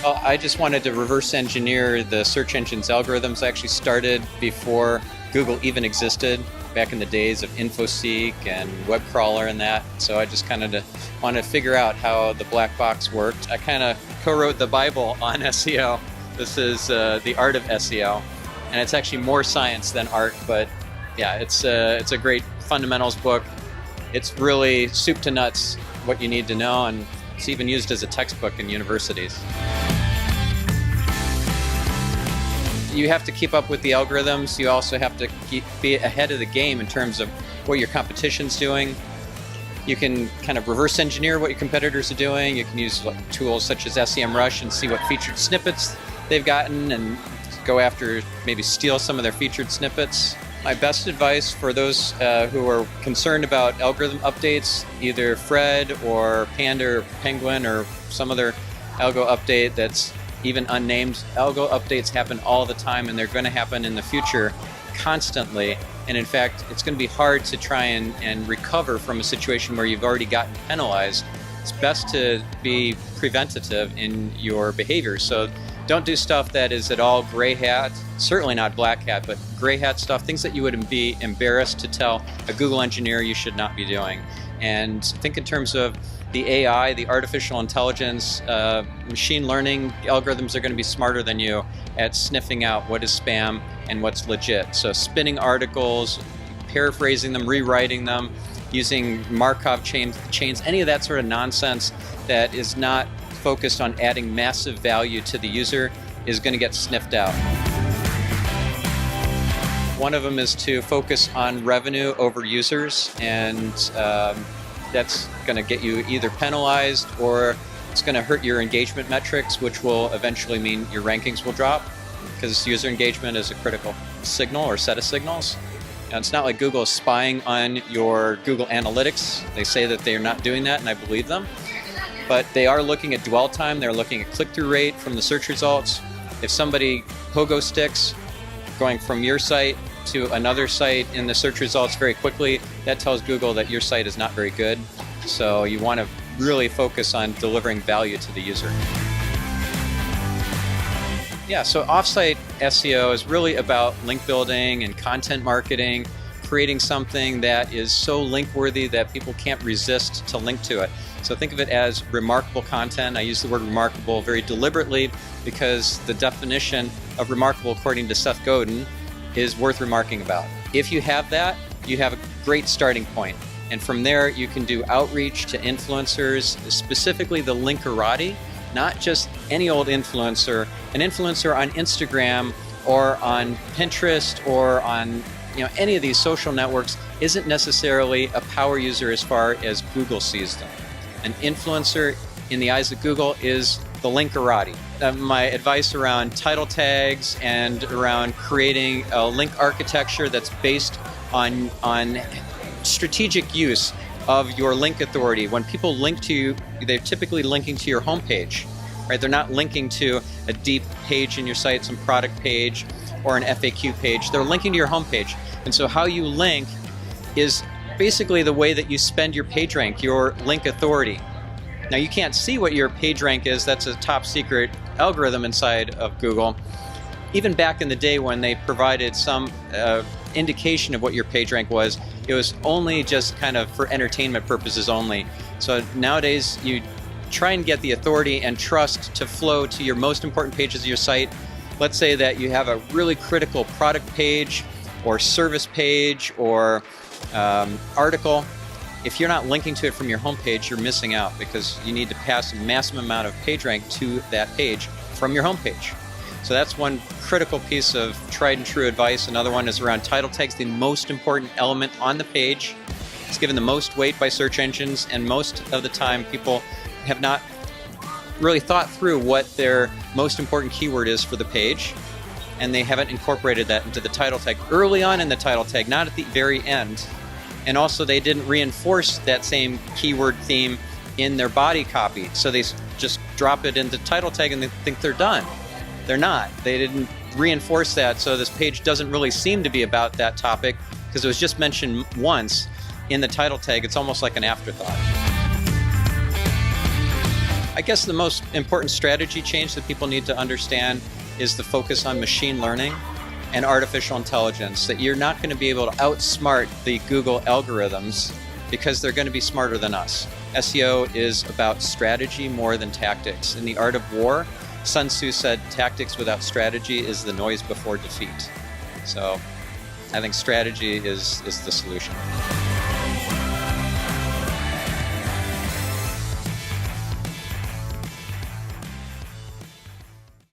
Well, I just wanted to reverse engineer the search engine's algorithms. I actually started before Google even existed, back in the days of InfoSeek and web crawler and that. So I just kind of wanted to figure out how the black box worked. I kind of co-wrote the Bible on SEO. This is the Art of SEO, and it's actually more science than art, but yeah, it's a great fundamentals book. It's really soup to nuts what you need to know, and it's even used as a textbook in universities. You have to keep up with the algorithms. You also have to be ahead of the game in terms of what your competition's doing. You can kind of reverse engineer what your competitors are doing. You can use tools such as SEMrush and see what featured snippets they've gotten and go after, maybe steal some of their featured snippets. My best advice for those who are concerned about algorithm updates, either Fred or Panda or Penguin or some other algo update that's even unnamed. Algo updates happen all the time, and they're going to happen in the future constantly. And in fact, it's going to be hard to try and recover from a situation where you've already gotten penalized. It's best to be preventative in your behavior. So don't do stuff that is at all gray hat, certainly not black hat, but gray hat stuff, things that you would be embarrassed to tell a Google engineer you should not be doing. And think in terms of the AI, the artificial intelligence, machine learning algorithms are going to be smarter than you at sniffing out what is spam and what's legit. So spinning articles, paraphrasing them, rewriting them, using Markov chains, any of that sort of nonsense that is not focused on adding massive value to the user is going to get sniffed out. One of them is to focus on revenue over users, and that's going to get you either penalized or it's going to hurt your engagement metrics, which will eventually mean your rankings will drop, because user engagement is a critical signal or set of signals. And it's not like Google is spying on your Google Analytics. They say that they're not doing that, and I believe them. But they are looking at dwell time. They're looking at click-through rate from the search results. If somebody pogo sticks going from your site to another site in the search results very quickly, that tells Google that your site is not very good. So you want to really focus on delivering value to the user. Yeah, so offsite SEO is really about link building and content marketing, creating something that is so link worthy that people can't resist to link to it. So think of it as remarkable content. I use the word remarkable very deliberately because the definition of remarkable, according to Seth Godin, is worth remarking about. If you have that, you have a great starting point. And from there, you can do outreach to influencers, specifically the linkerati, not just any old influencer. An influencer on Instagram or on Pinterest or on any of these social networks isn't necessarily a power user as far as Google sees them. An influencer in the eyes of Google is the linkerati. My advice around title tags and around creating a link architecture that's based on strategic use of your link authority. When people link to you, they're typically linking to your homepage, right? They're not linking to a deep page in your site, some product page or an FAQ page. They're linking to your homepage. And so how you link is basically the way that you spend your page rank, your link authority. Now you can't see what your page rank is. That's a top secret algorithm inside of Google. Even back in the day when they provided some indication of what your page rank was, it was only just kind of for entertainment purposes only. So nowadays you try and get the authority and trust to flow to your most important pages of your site. Let's say that you have a really critical product page or service page or article. If you're not linking to it from your homepage, you're missing out because you need to pass a massive amount of page rank to that page from your homepage. So that's one critical piece of tried and true advice. Another one is around title tags, the most important element on the page. It's given the most weight by search engines, and most of the time people have not really thought through what their most important keyword is for the page, and they haven't incorporated that into the title tag early on in the title tag, not at the very end. And also they didn't reinforce that same keyword theme in their body copy. So they just drop it into title tag and they think they're done. They're not. They didn't reinforce that, so this page doesn't really seem to be about that topic because it was just mentioned once in the title tag. It's almost like an afterthought. I guess the most important strategy change that people need to understand is the focus on machine learning and artificial intelligence, that you're not going to be able to outsmart the Google algorithms because they're going to be smarter than us. SEO is about strategy more than tactics. In the Art of War, Sun Tzu said, tactics without strategy is the noise before defeat. So I think strategy is the solution.